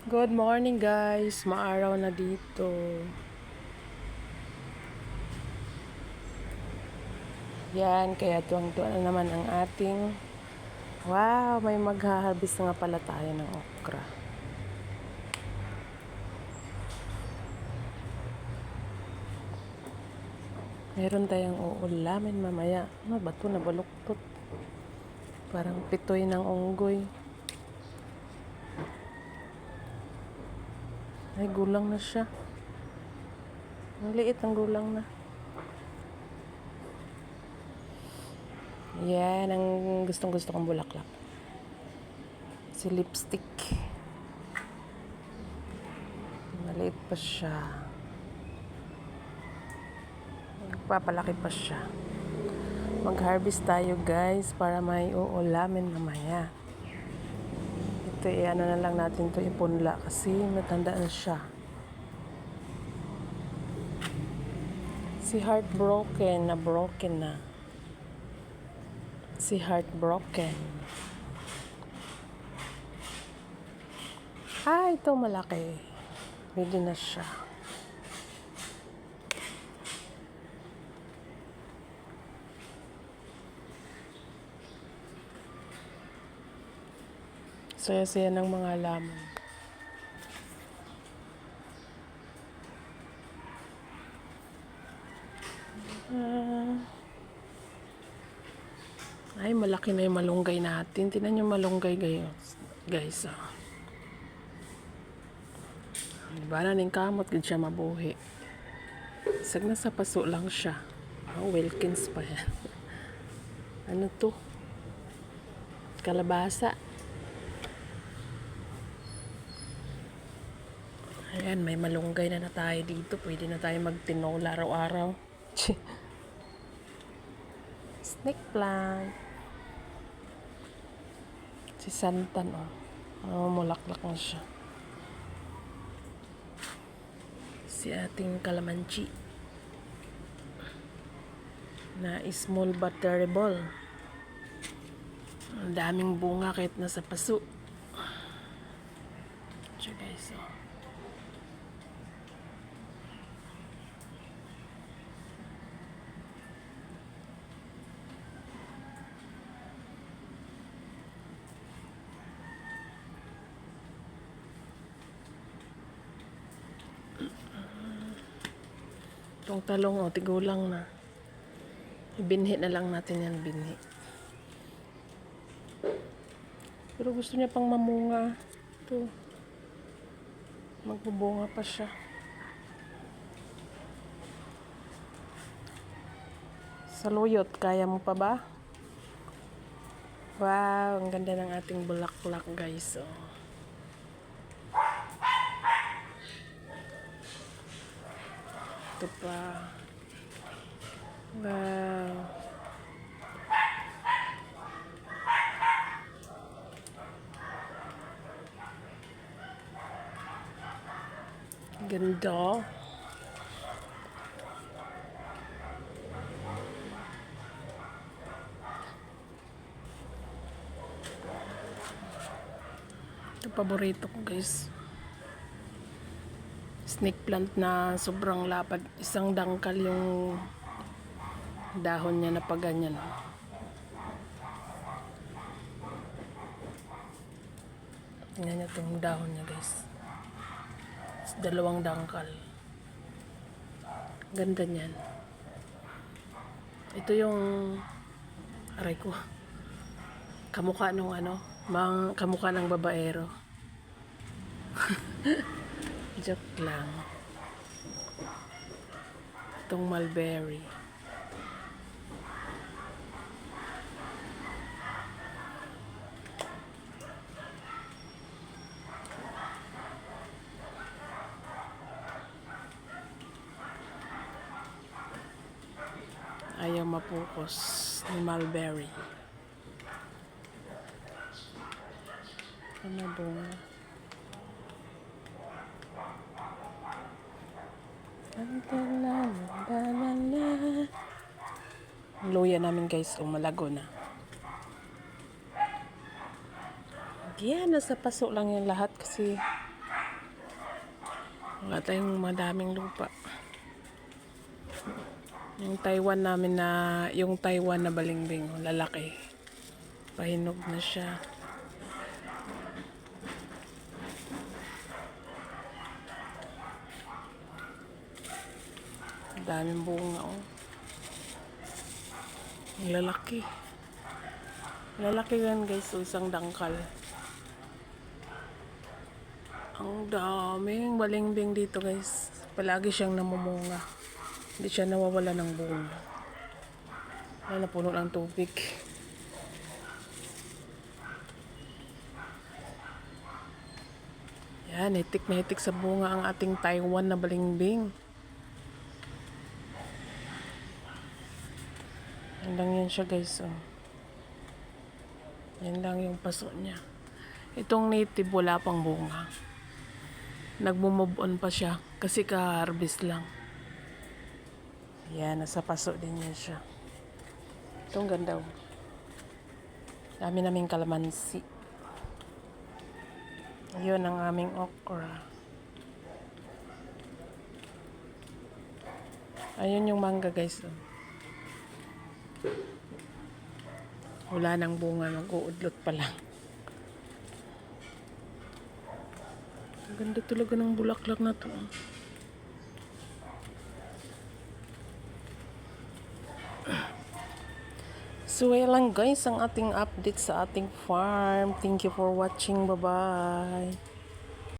Good morning guys, maaraw na dito. Yan, kaya tuwang-tuwa na naman ang ating may magha-harvest nga pala tayo ng okra. Meron tayong uulamin mamaya. Ano ba ito? Nabaluktot. Parang pitoy ng unggoy. Ay, gulang na siya. Ang liit ang gulang na. Yan ang gustong-gusto kong bulaklak. Si lipstick. Maliit pa siya. Magpapalaki pa siya. Mag-harvest tayo guys para may uulamin mamaya. Ito ano na lang natin to ipunla kasi matanda na siya. Si Heartbroken na broken na. Si Heartbroken. Ito malaki. Ready na siya. Saya-saya ng mga laman. Ay, malaki na yung malunggay natin. Tingnan yung malunggay guys. Diba na ning kamot gid siya mabuhi. Sag na sa paso lang siya. Wilkins pa yan. Ano to? Kalabasa. Ayan, may malunggay na tayo dito. Pwede na tayo magtinola araw-araw. Snake plant. Si santan, mulaklak na siya. Si ating kalamansi. Na small but terrible. Ang daming bunga kahit nasa paso. So guys, itong talong, tigulang na. Ibinhi na lang natin yan, binhi. Pero gusto niya pang mamunga. Ito. Magbubunga pa siya. Saluyot, kaya mo pa ba? Wow, ang ganda ng ating bulaklak guys. Ito pa. Wow. Ganda. Ito paborito ko guys. Snake plant na sobrang lapad. Isang dangkal yung dahon niya na paganyan. Tingnan niyo itong dahon niya guys. Dalawang dangkal. Ganda niyan. Ito yung aray ko. Kamukha nung kamukha ng babaero. Joke lang. Itong mulberry. Ayaw mapukos ni mulberry. Ano bunga? Luya namin guys, umalago na. Yan, nasa paso lang yung lahat kasi Wala tayong madaming lupa. Yung Taiwan namin na, yung Taiwan na balimbing, lalaki. Pahinog na siya. Daming bunga, oh. Ang lalaki. Lalaki yan, guys. So, isang dangkal. Ang daming balimbing dito, guys. Palagi siyang namumunga. Hindi siya nawawala ng bunga. Wala na puno ng tubig. Yan, hitik na hitik sa bunga ang ating Taiwan na balimbing. Yan lang yan siya, guys. Oh. Yan lang yung paso niya. Itong native wala pang bunga. Nagmo-move on pa siya kasi ka-harvest lang. Yan, nasa paso din yan siya. Itong ganda. Oh. Dami naming kalamansi. Yun ang aming okra. Ayun yung mangga, guys. Oh. Wala nang bunga, nag-uudlot pa lang. Ang ganda talaga ng bulaklak na to. So, yan lang guys ang ating update sa ating farm. Thank you for watching. Bye-bye.